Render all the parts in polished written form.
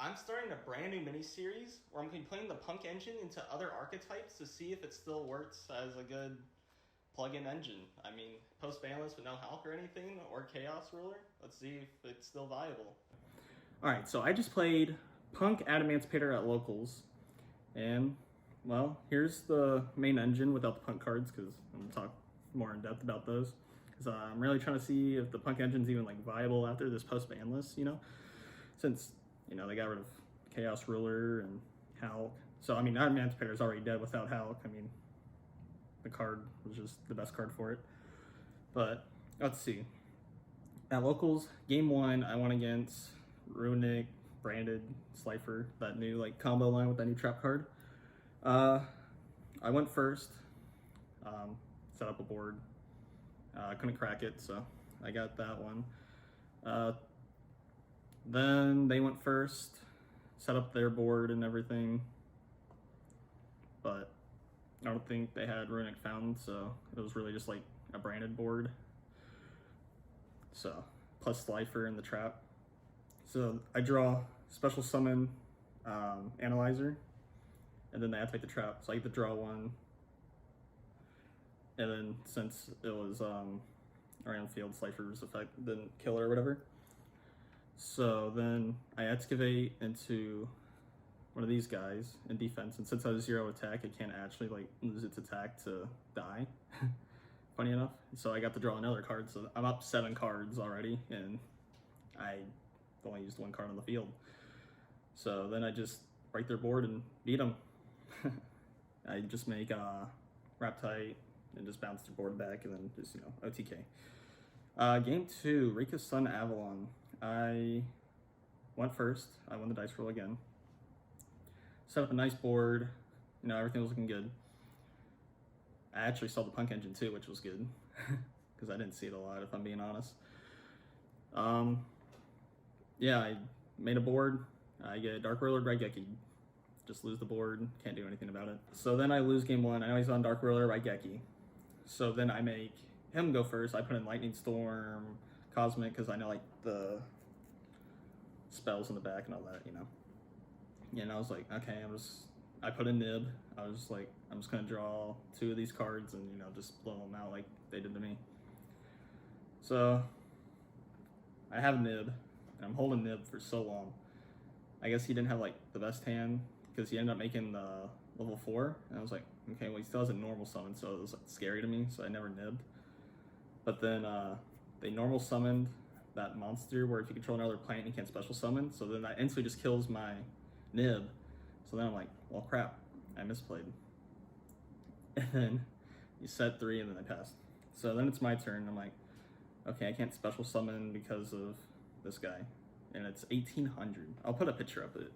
I'm starting a brand new mini-series where I'm going to be putting the P.u.n.k engine into other archetypes to see if it still works as a good plug-in engine. I mean, post-banless with no Halq or anything, or Chaos Ruler. Let's see if it's still viable. Alright, so I just played P.u.n.k Adamancipator at locals, and, well, here's the main engine without the P.u.n.k cards, because I'm going to talk more in depth about those. Because I'm really trying to see if the P.u.n.k engine's even, like, viable after this post-banless, you know? Since, you know, they got rid of Chaos Ruler and Halq. So, I mean, Adamancipator's already dead without Halq. I mean, the card was just the best card for it. But, let's see. At locals, game 1, I went against Runic, Branded, Slifer, that new like combo line with that new trap card. I went first, set up a board. I couldn't crack it, so I got that one. Then they went first, set up their board and everything, but I don't think they had Runic found, so it was really just like a Branded board. So, plus Slifer in the trap. So I draw special summon Analyzer, and then they activate the trap. So I get to draw one, and then since it was around field, Slifer's effect didn't kill her or whatever. So then I excavate into one of these guys in defense, and since I have 0 attack, it can't actually like lose its attack to die. Funny enough. So I got to draw another card, so I'm up 7 cards already, and I only used 1 card on the field. So then I just break their board and beat them. I just make wrap tight and just bounce their board back, and then just, you know, OTK. Game 2, Rika's Sun Avalon. I went first. I won the dice roll again. Set up a nice board. You know, everything was looking good. I actually saw the P.u.n.k engine too, which was good, because I didn't see it a lot, if I'm being honest. Yeah, I made a board. I get Dark Ruler Raigeki. Just lose the board, can't do anything about it. So then I lose game 1. I know he's on Dark Ruler Raigeki. So then I make him go first. I put in Lightning Storm, Cosmic, because I know like the spells in the back and all that, you know. And I was like, okay, I put in Nib. I was like, I'm just gonna draw 2 of these cards and, you know, just blow them out like they did to me. So I have Nib, and I'm holding Nib for so long. I guess he didn't have like the best hand, because he ended up making the level 4, and I was like, okay, well, he still has a normal summon, so it was like scary to me, so I never nibbed. But then they normal summoned that monster where if you control another plant, you can't special summon, so then that instantly just kills my nib. So then I'm like, well, crap, I misplayed. And then you set 3, and then I passed. So then it's my turn. I'm like, okay, I can't special summon because of this guy, and it's 1800. I'll put a picture of it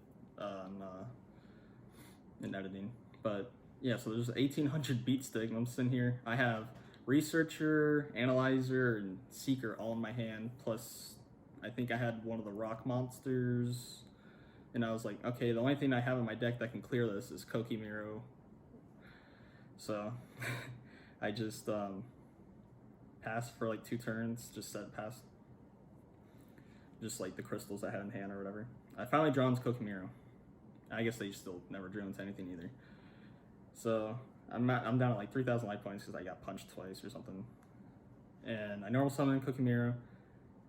in editing. But yeah, so there's 1800 beat stick, and I'm sitting here. I have Researcher, Analyzer, and Seeker all in my hand, plus I think I had one of the rock monsters, and I was like, okay, the only thing I have in my deck that can clear this is Kokimiro. So I just passed for like 2 turns, just set past just like the crystals I had in hand or whatever. I finally drawn to Kokimiro. I guess they still never drew into anything either. So I'm down at like 3,000 life points because I got punched twice or something. And I normal summon Kokimiro,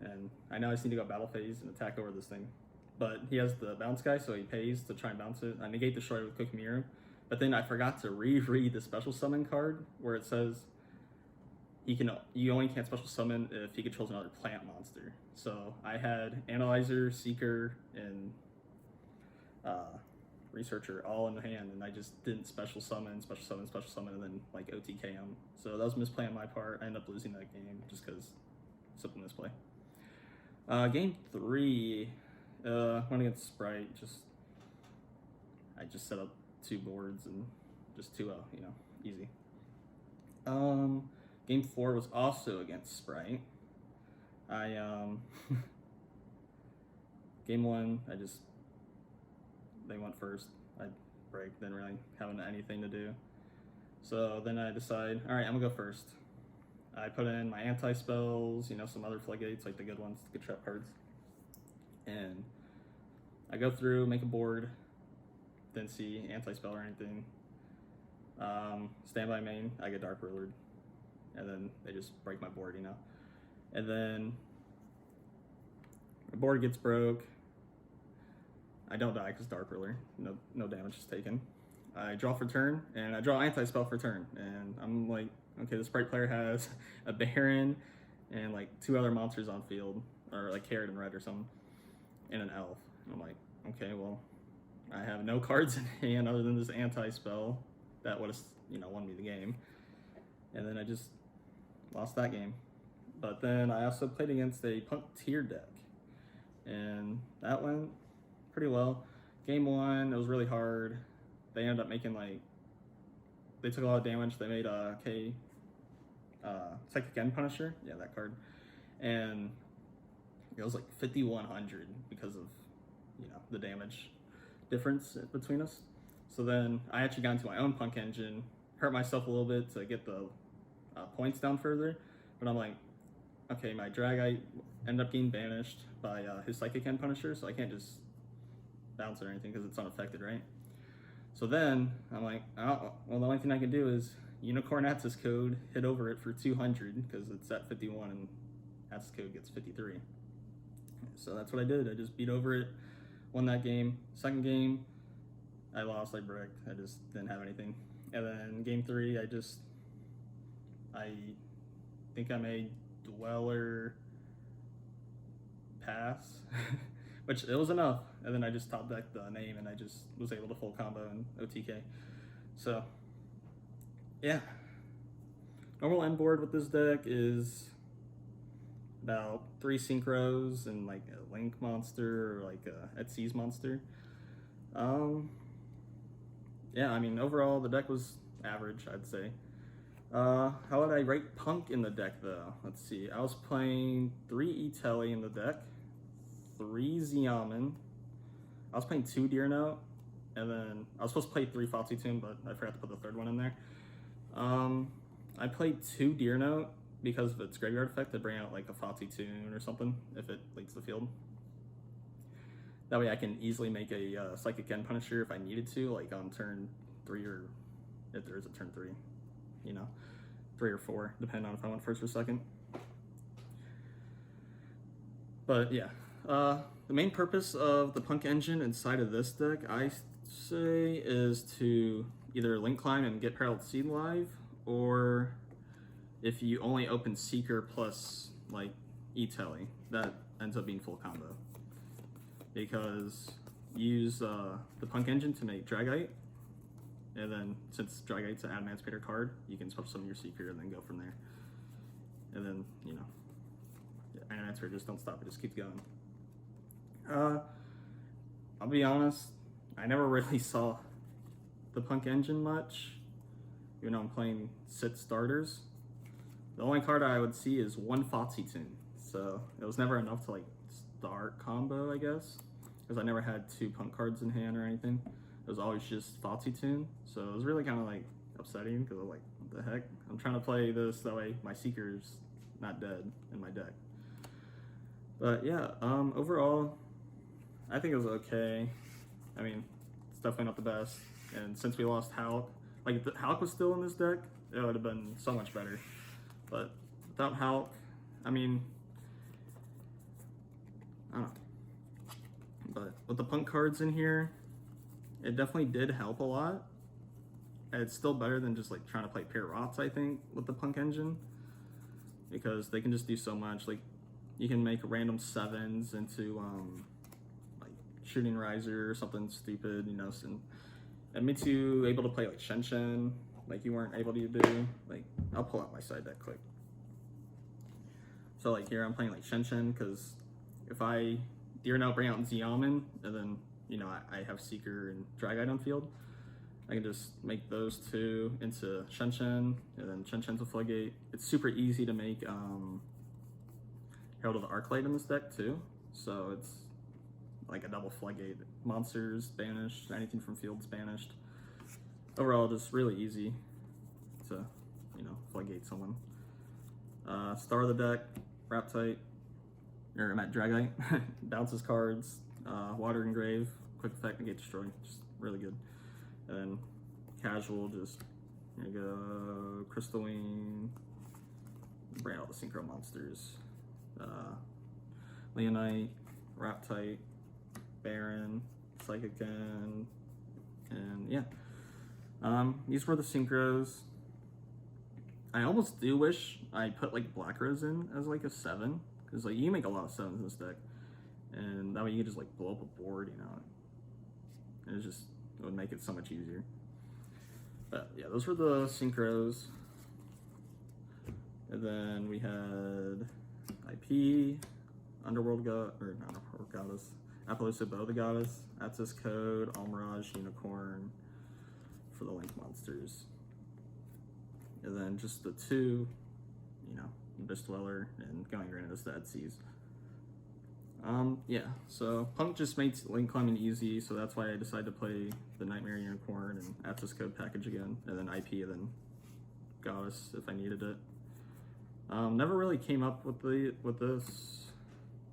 and I know I just need to go battle phase and attack over this thing. But he has the bounce guy, so he pays to try and bounce it. I negate Destroy with Kokimiro. But then I forgot to reread the special summon card where it says you only can't special summon if he controls another plant monster. So I had Analyzer, Seeker, and Researcher all in the hand, and I just didn't special summon, and then like OTK him. So that was a misplay on my part. I ended up losing that game just because simple misplay. Game 3, went against Sprite. I just set up 2 boards and just 2-0, you know, easy. Game 4 was also against Sprite. Game 1, they went first. I break, didn't really have anything to do. So then I decide, all right, I'm gonna go first. I put in my anti-spells, you know, some other floodgates, like the good ones, the good trap cards. And I go through, make a board, didn't see anti-spell or anything. Standby main, I get Dark Rulered, and then they just break my board, you know. And then the board gets broke. I don't die because Dark Ruler, no damage is taken. I draw for turn, and I draw anti-spell for turn, and I'm like, okay, this Sprite player has a Baron and like 2 other monsters on field, or like Carrot and Red or something, and an Elf. And I'm like, okay, well, I have no cards in hand other than this anti-spell that would have, won me the game. And then I just lost that game. But then I also played against a Punk tier deck, and that went pretty well. Game 1, it was really hard. They ended up making they took a lot of damage. They made a Psychic End Punisher, yeah, that card, and it was like 5,100 because of the damage difference between us. So then I actually got into my own Punk engine, hurt myself a little bit to get the points down further, but I'm like, okay, my Dragite ended up getting banished by his Psychic End Punisher, so I can't just bounce it or anything because it's unaffected, right? So then I'm like, oh, well, the only thing I can do is Unicorn Access Code, hit over it for 200 because it's at 51 and Access Code gets 53. So that's what I did. I just beat over it, won that game. Second game, I lost, I bricked. I just didn't have anything. And then game 3, I think I made Dweller pass, which it was enough. And then I just top decked the name and I just was able to full combo in OTK. So yeah, normal end board with this deck is about 3 synchros and like a Link monster or like a Etsy's monster. Yeah, I mean, overall the deck was average, I'd say. How would I rate Punk in the deck though? Let's see, I was playing 3 E-Telly in the deck, 3 Xiamen, I was playing 2 Deer Note, and then I was supposed to play 3 P.u.n.k, but I forgot to put the 3rd one in there. I played 2 Deer Note because of its graveyard effect to bring out like a P.u.n.k or something if it leads the field. That way I can easily make a Psychic End Punisher if I needed to, like on turn 3 or if there is a turn 3, 3 or 4, depending on if I went first or second. But yeah, the main purpose of the Punk engine inside of this deck, I say, is to either Link Climb and get Parallel Seed live, or if you only open Seeker plus like E-Telly, that ends up being full combo. Because you use the Punk engine to make Dragite, and then since Dragite's an Adamancipator card, you can swap some of your Seeker and then go from there. And then, Adamancipator just don't stop, it just keeps going. I'll be honest, I never really saw the Punk engine much, even though I'm playing 6 starters. The only card I would see is 1 P.u.n.k, so it was never enough to like start combo, I guess, because I never had 2 Punk cards in hand or anything. It was always just P.u.n.k, so it was really kind of like upsetting because I'm like, what the heck? I'm trying to play this that way my Seeker's not dead in my deck. But yeah, overall, I think it was okay. I mean, it's definitely not the best. And since we lost Halq, like if Halq was still in this deck, it would have been so much better. But without Halq, I mean, I don't know. But with the Punk cards in here, it definitely did help a lot. And it's still better than just like trying to play pair rots, I think, with the Punk engine. Because they can just do so much. Like, you can make random 7s into like Shooting Riser or something stupid, and it makes you able to play like Shen, like you weren't able to do. Like, I'll pull out my side deck quick. So like here I'm playing like Shen because if I Deer Note, bring out Xiamen, and then I have Seeker and Dragite on field, I can just make those 2 into Shen, and then Shen to Floodgate. It's super easy to make Herald of the Arclight in this deck too, so it's like a double Floodgate. Monsters banished, anything from field's banished. Overall, just really easy to Floodgate someone. Star of the deck, Raptite, or I'm at Dragite, bounces cards, Water Engrave, quick effect, negate destroy, just really good. And then casual, just here you go, Crystalline, bring out the Synchro monsters. Leonite, Raptite, Baron, Psychic Gun, and yeah. These were the synchros. I almost do wish I put like Black Rose in as like a 7, because like you make a lot of 7s in this deck, and that way you can just like blow up a board, you know. And it would make it so much easier. But yeah, those were the synchros. And then we had IP, Underworld God, or not Underworld Goddess, Appaloosa the Goddess, Atsis Code, Almirage, Unicorn for the Link monsters. And then just the 2, you know, Abyss Dweller and Going Green as the Dead Seas. Yeah, so Punk just makes link climbing easy, so that's why I decided to play the Nightmare Unicorn and Atlas Code package again, and then IP, and then Goddess if I needed it. Never really came up with this,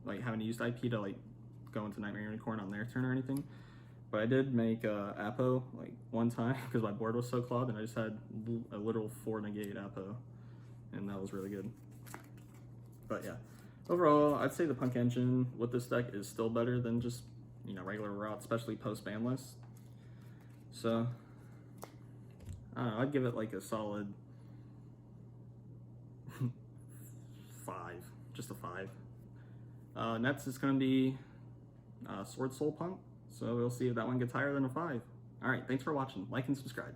like having used IP to like go into Nightmare Unicorn on their turn or anything. But I did make Apo like one time because my board was so clogged, and I just had a literal 4 negate Apo, and that was really good. But yeah, overall, I'd say the Punk engine with this deck is still better than just, you know, regular route, especially post ban list. So I don't know, I'd give it like a solid 5, just a 5. Next is going to be Sword Soul Punk. So we'll see if that one gets higher than a 5. All right, thanks for watching. Like and subscribe.